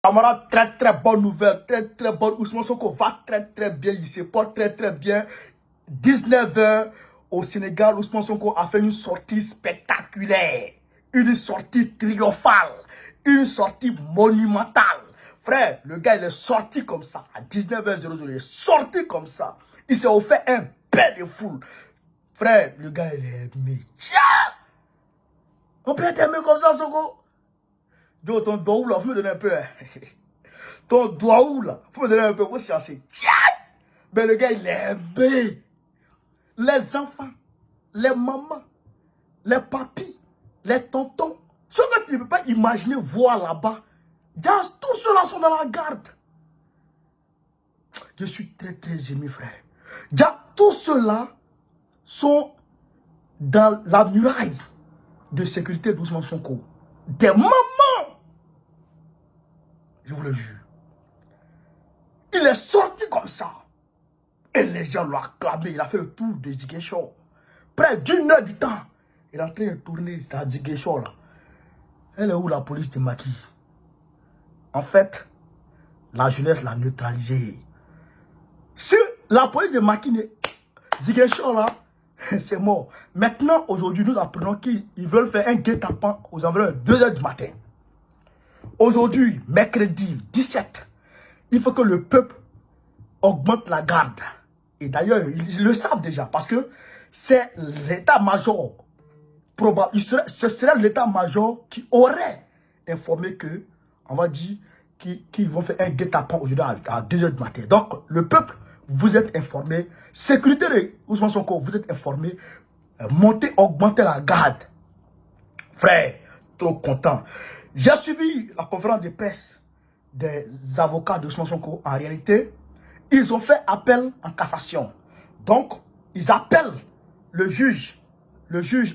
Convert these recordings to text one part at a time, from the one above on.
Camarade, très bonne nouvelle, très bonne. Ousmane Sonko va très bien, il se porte très bien. 19h au Sénégal, Ousmane Sonko a fait une sortie spectaculaire, une sortie triomphale, une sortie monumentale. Frère, le gars il est sorti comme ça, à 19h00, il est sorti comme ça. Il s'est offert un pain de foule. Frère, le gars il est métier. On peut être aimé comme ça, Sonko? Yo, ton doigt où là, faut me donner un peu. Ton doigt où là, faut me donner un peu. Moi, c'est assez. Mais le gars, il est aimé. Les enfants, les mamans, les papis, les tontons. Ce que tu ne peux pas imaginer voir là-bas. Tous ceux-là sont dans la garde. Je suis très ému, frère. Tous ceux-là sont dans la muraille de sécurité d'Ousmane Sonko. Des mamans. Je vous le jure. Il est sorti comme ça. Et les gens l'ont acclamé. Il a fait le tour de Ziguinchor. Près d'une heure du temps. Il est en train de tourner à Ziguinchor là. Elle est où la police de Macky? En fait, la jeunesse l'a neutralisé. Si la police de Macky n'est... Ziguinchor là, c'est mort. Maintenant, aujourd'hui, nous apprenons qu'ils veulent faire un guet-apens aux environs de 2 h du matin. Aujourd'hui, mercredi 17, il faut que le peuple augmente la garde. Et d'ailleurs, ils le savent déjà parce que c'est l'état-major probable. Ce serait l'état-major qui aurait informé que, on va dire, qu'ils vont faire un guet-apens aujourd'hui à 2 h du matin. Donc, le peuple, vous êtes informé. Sécurité de Ousmane Sonko, vous êtes informé. Montez, augmentez la garde. Frère, trop content. J'ai suivi la conférence de presse des avocats de Ousmane Sonko. En réalité, ils ont fait appel en cassation. Donc, ils appellent le juge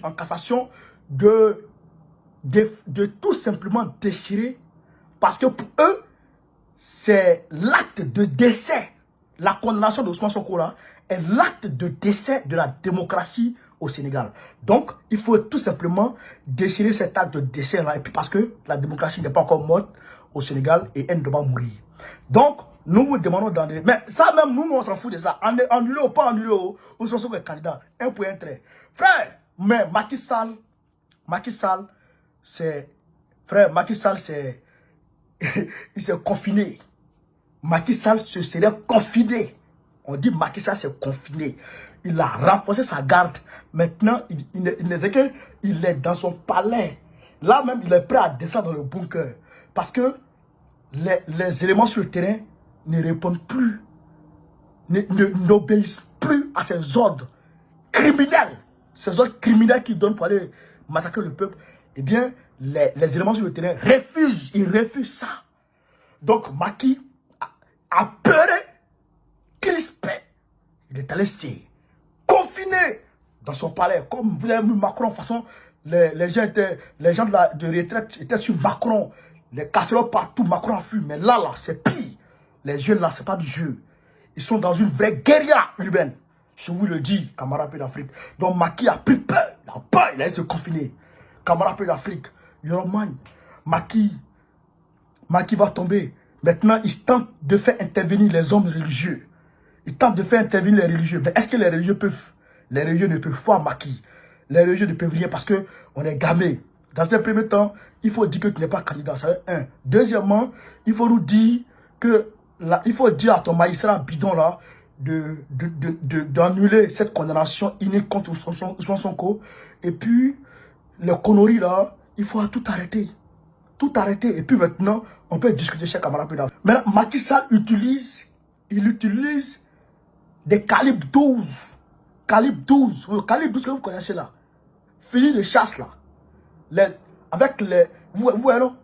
en cassation de tout simplement déchirer. Parce que pour eux, c'est l'acte de décès. La condamnation de Ousmane Sonko là est l'acte de décès de la démocratie au Sénégal. Donc, il faut tout simplement déchirer cet acte de décès là. Et puis parce que la démocratie n'est pas encore morte au Sénégal et elle ne doit pas mourir. Donc, nous vous demandons dans les... Mais ça même, nous, on s'en fout de ça. Annulé ou pas annulé, Ousmane Sonko est candidat. Un point, un trait. Frère, mais Macky Sall, c'est... Frère, Macky Sall, c'est... il s'est confiné. Macky Sall se serait confiné. On dit Macky Sall s'est confiné. Il a renforcé sa garde. Maintenant, il est dans son palais. Là même, il est prêt à descendre dans le bunker. Parce que les éléments sur le terrain ne répondent plus, n'obéissent plus à ces ordres criminels. Ces ordres criminels qui donnent pour aller massacrer le peuple. Eh bien, les éléments sur le terrain refusent. Ils refusent ça. Donc, Macky a peuré, crispé. Il est allé se confiné dans son palais. Comme vous avez vu Macron, de toute façon, les gens de retraite étaient sur Macron. Les casseroles partout, Macron a fui. Mais là, c'est pire. Les jeunes là, c'est pas du jeu. Ils sont dans une vraie guérilla urbaine. Je vous le dis, camarades d'Afrique. Donc Macky a pris peur. Il a peur, il a se confiner. Camarades d'Afrique, Yoroman, Macky va tomber. Maintenant, il tente de faire intervenir les hommes religieux. Il tente de faire intervenir les religieux. Mais est-ce que les religieux peuvent? Les religieux ne peuvent pas, Macky. Les religieux ne peuvent rien parce qu'on est gamés. Dans un premier temps, il faut dire que tu n'es pas candidat. C'est un. Deuxièmement, il faut nous dire que il faut dire à ton magistrat bidon là d'annuler cette condamnation unique contre Ousmane Sonko. Et puis, les conneries là, il faut tout arrêter. Tout arrêter. Et puis maintenant, on peut discuter chez camarades. Maintenant, Macky Sall utilise des calibres 12. Calibre 12. Le calibre 12 que vous connaissez là. Fusil de chasse là. Avec les... Vous voyez non?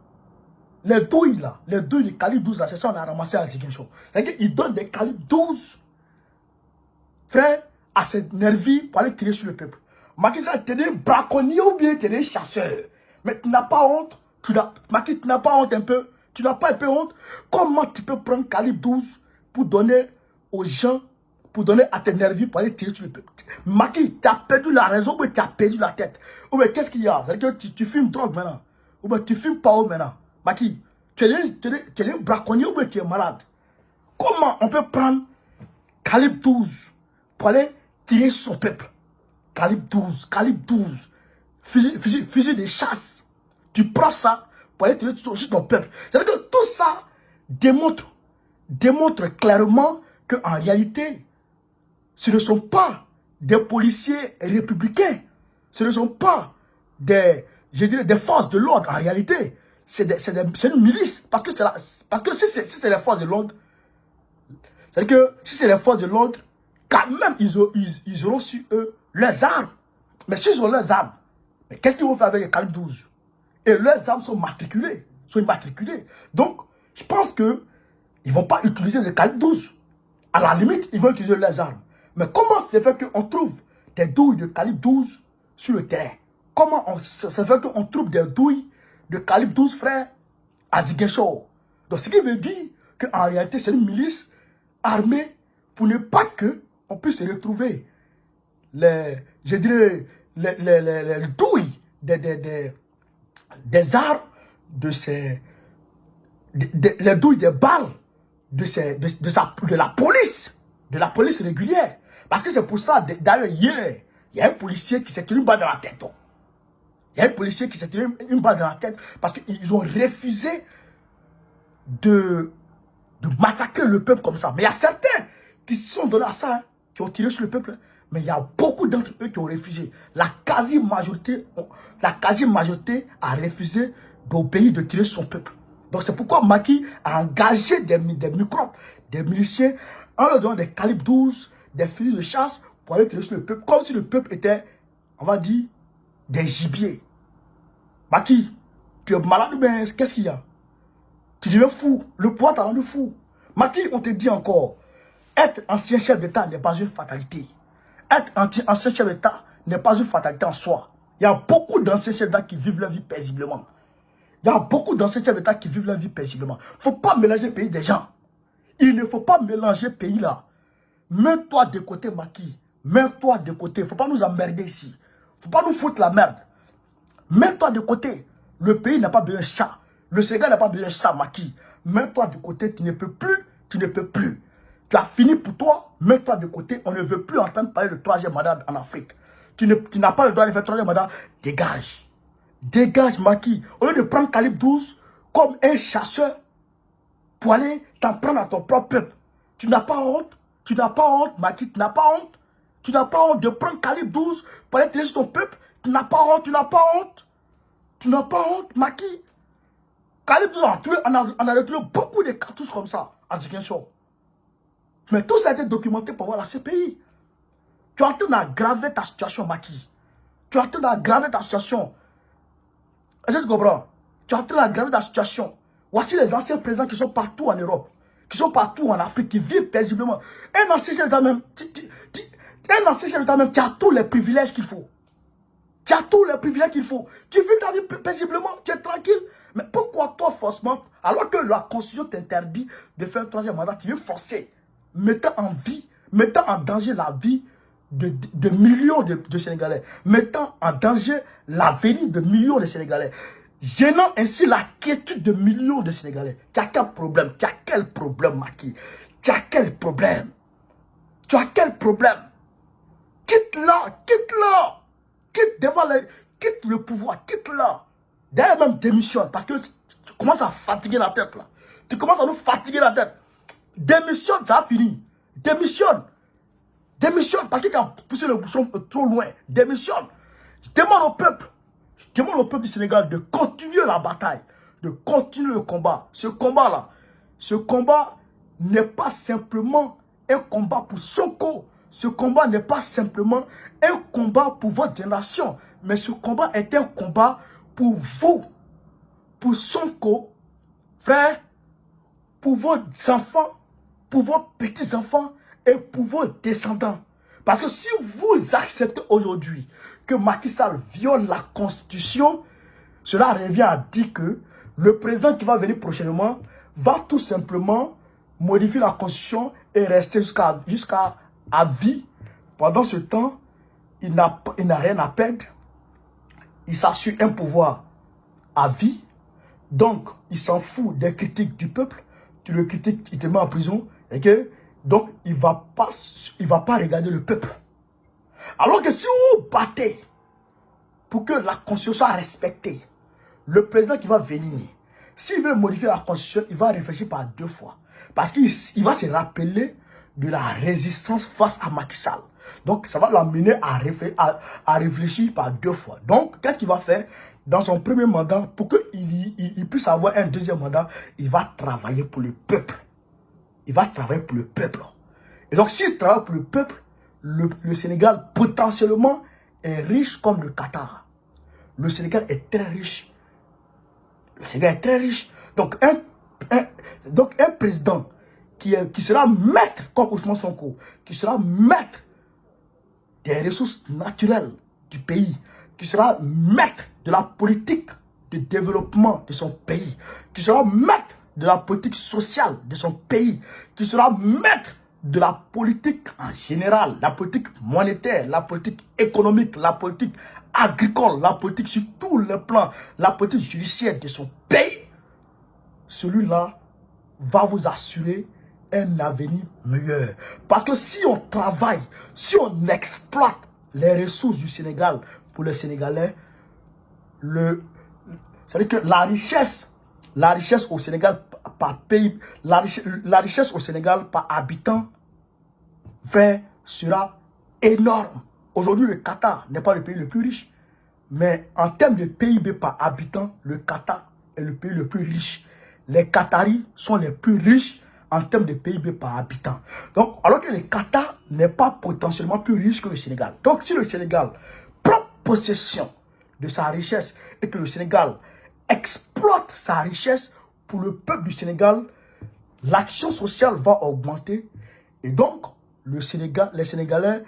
Les douilles là. Les douilles de calibre 12 là. C'est ça on a ramassé à Ziguinchor. C'est-à-dire qu'ils donnent des calibres 12. Frère, à cette nervie pour aller tirer sur le peuple. Macky Sall, t'es des braconniers ou bien t'es des chasseurs. Mais tu n'as pas honte. Macky, tu n'as pas honte un peu. Tu n'as pas un peu honte. Comment tu peux prendre calibre 12 pour donner aux gens, pour donner à tes nervis pour aller tirer sur le peuple? Macky, tu as perdu la raison ou tu as perdu la tête? Ou bien qu'est-ce qu'il y a? C'est-à-dire que tu fumes drogue maintenant. Ou bien tu fumes pas maintenant. Macky, tu es un braconnier ou bien tu es malade. Comment on peut prendre calibre 12 pour aller tirer son peuple? Calibre 12, fusil de chasse. Tu prends ça pour aller tirer sur ton peuple. C'est-à-dire que tout ça démontre clairement qu'en réalité, ce ne sont pas des policiers républicains. Ce ne sont pas des forces de l'ordre en réalité. C'est une milice. Parce que si c'est les forces de l'ordre, c'est-à-dire que si c'est les forces de l'ordre, quand même, ils auront sur eux leurs armes. Mais s'ils ont leurs armes, mais qu'est-ce qu'ils vont faire avec les calibres 12? Et leurs armes sont immatriculées. Donc, je pense qu'ils ne vont pas utiliser des calibres 12. À la limite, ils vont utiliser leurs armes. Mais comment c'est fait qu'on trouve des douilles de calibre 12 sur le terrain? Comment c'est fait qu'on trouve des douilles de calibre 12, frère, à Ziguinchor? Donc, ce qui veut dire qu'en réalité, c'est une milice armée pour ne pas qu'on puisse retrouver les douilles des armes, les douilles des balles de la police régulière. Parce que c'est pour ça, d'ailleurs, hier, il y a un policier qui s'est tiré une balle dans la tête. Il y a un policier qui s'est tiré une balle dans la tête parce qu'ils ont refusé de massacrer le peuple comme ça. Mais il y a certains qui se sont donnés à ça, hein, qui ont tiré sur le peuple. Mais il y a beaucoup d'entre eux qui ont refusé. La quasi-majorité a refusé d'obéir, de tirer sur son peuple. Donc c'est pourquoi Macky a engagé des microbes, des miliciens, en leur donnant des calibres 12, des fusils de chasse pour aller tirer sur le peuple. Comme si le peuple était, on va dire, des gibiers. Macky, tu es malade ou bien qu'est-ce qu'il y a? Tu deviens fou. Le pouvoir t'a rendu fou. Macky, on te dit encore, être ancien chef d'État n'est pas une fatalité. Être ancien chef d'État n'est pas une fatalité en soi. Il y a beaucoup d'anciens chefs d'État qui vivent leur vie paisiblement. Il y a beaucoup d'anciens chefs d'État qui vivent leur vie paisiblement. Il ne faut pas mélanger le pays des gens. Il ne faut pas mélanger le pays là. Mets-toi de côté, Macky. Mets-toi de côté. Il ne faut pas nous emmerder ici. Il ne faut pas nous foutre la merde. Mets-toi de côté. Le pays n'a pas besoin de ça. Le Sénégal n'a pas besoin de ça, Macky. Mets-toi de côté. Tu ne peux plus. Tu ne peux plus. Tu as fini pour toi. Mets-toi de côté. On ne veut plus entendre parler de troisième mandat en Afrique. Tu n'as pas le droit de faire troisième mandat. Dégage. Dégage, Macky. Au lieu de prendre calibre 12 comme un chasseur pour aller t'en prendre à ton propre peuple. Tu n'as pas honte. Tu n'as pas honte, Macky. Tu n'as pas honte. Tu n'as pas honte de prendre calibre 12 pour aller tirer sur ton peuple. Tu n'as pas honte. Tu n'as pas honte. Tu n'as pas honte, Macky. Calibre 12, on a retrouvé beaucoup de cartouches comme ça à Ziguinchor. Mais tout ça a été documenté pour voir la CPI. Tu es en train d'aggraver ta situation, Macky. Tu es en train d'aggraver ta situation. Est-ce que tu comprends? Tu es en train d'aggraver ta situation. Voici les anciens présidents qui sont partout en Europe, qui sont partout en Afrique, qui vivent paisiblement. Un ancien chef d'État même, tu as tous les privilèges qu'il faut. Tu as tous les privilèges qu'il faut. Tu vis ta vie paisiblement, tu es tranquille. Mais pourquoi toi, forcément, alors que la Constitution t'interdit de faire un troisième mandat, tu veux forcer, mettant en danger la vie de millions de Sénégalais, mettant en danger l'avenir de millions de Sénégalais, gênant ainsi la quiétude de millions de Sénégalais. Tu as quel problème? Tu as quel problème, Macky? Tu as quel problème? Tu as quel problème? Quitte-la, quitte-la. Quitte le pouvoir, quitte-la. D'ailleurs, même démissionne, parce que tu commences à fatiguer la tête, là. Tu commences à nous fatiguer la tête. Démissionne, ça a fini. Démissionne. Démissionne, parce que tu as poussé le bouchon trop loin. Démissionne. Je demande au peuple du Sénégal de continuer la bataille, de continuer le combat. Ce combat n'est pas simplement un combat pour Sonko. Ce combat n'est pas simplement un combat pour votre génération, mais ce combat est un combat pour vous, pour Sonko, frère, pour vos enfants, pour vos petits-enfants et pour vos descendants. Parce que si vous acceptez aujourd'hui que Macky Sall viole la Constitution, cela revient à dire que le président qui va venir prochainement va tout simplement modifier la Constitution et rester jusqu'à vie. Pendant ce temps, il n'a rien à perdre. Il s'assure un pouvoir à vie. Donc, il s'en fout des critiques du peuple. Tu le critiques, il te met en prison. Okay? Donc, il ne va pas regarder le peuple. Alors que si vous battez pour que la constitution soit respectée, le président qui va venir, s'il veut modifier la constitution, il va réfléchir par 2 fois. Parce qu'il va se rappeler de la résistance face à Macky Sall. Donc, ça va l'amener à réfléchir par 2 fois. Donc, qu'est-ce qu'il va faire? Dans son premier mandat, pour qu'il puisse avoir un deuxième mandat, il va travailler pour le peuple. Il va travailler pour le peuple. Et donc, s'il travaille pour le peuple, le Sénégal, potentiellement, est riche comme le Qatar. Le Sénégal est très riche. Le Sénégal est très riche. Donc, un président qui sera maître, comme Ousmane Sonko, qui sera maître des ressources naturelles du pays, qui sera maître de la politique de développement de son pays, qui sera maître de la politique sociale de son pays, qui sera maître de la politique en général, la politique monétaire, la politique économique, la politique agricole, la politique sur tous les plans, la politique judiciaire de son pays, celui-là va vous assurer un avenir meilleur. Parce que si on travaille, si on exploite les ressources du Sénégal pour les Sénégalais, c'est-à-dire que la richesse au Sénégal par pays, la richesse au Sénégal par habitant sera énorme. Aujourd'hui, le Qatar n'est pas le pays le plus riche, mais en termes de PIB par habitant, le Qatar est le pays le plus riche. Les Qataris sont les plus riches en termes de PIB par habitant. Donc, alors que le Qatar n'est pas potentiellement plus riche que le Sénégal. Donc, si le Sénégal prend possession de sa richesse et que le Sénégal exploite sa richesse pour le peuple du Sénégal, l'action sociale va augmenter. Et donc, les Sénégalais,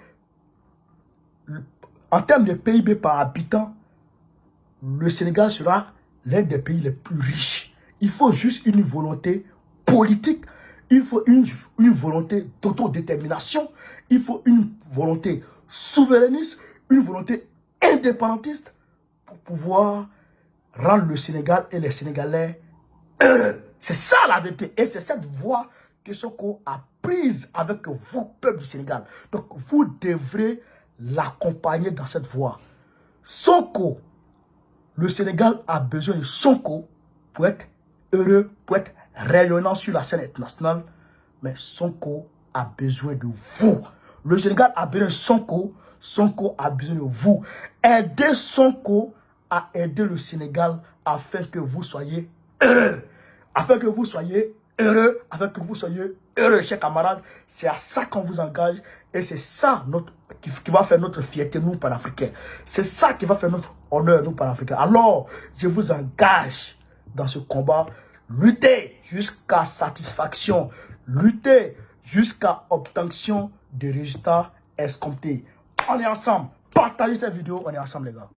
en termes de PIB par habitant, le Sénégal sera l'un des pays les plus riches. Il faut juste une volonté politique, il faut une volonté d'autodétermination, il faut une volonté souverainiste, une volonté indépendantiste pour pouvoir rendre le Sénégal et les Sénégalais heureux. C'est ça la vérité. Et c'est cette voie que Sonko a prise avec vous, peuple du Sénégal. Donc, vous devrez l'accompagner dans cette voie. Sonko, le Sénégal a besoin de Sonko pour être heureux, pour être rayonnant sur la scène internationale. Mais Sonko a besoin de vous. Le Sénégal a besoin de Sonko. Sonko a besoin de vous. Aidez Sonko à aider le Sénégal afin que vous soyez heureux. Afin que vous soyez heureux, afin que vous soyez heureux, chers camarades. C'est à ça qu'on vous engage. Et c'est ça qui va faire notre fierté, nous, panafricains. C'est ça qui va faire notre honneur, nous, panafricains. Alors, je vous engage dans ce combat. Luttez jusqu'à satisfaction. Luttez jusqu'à obtention de résultats escomptés. On est ensemble. Partagez cette vidéo. On est ensemble, les gars.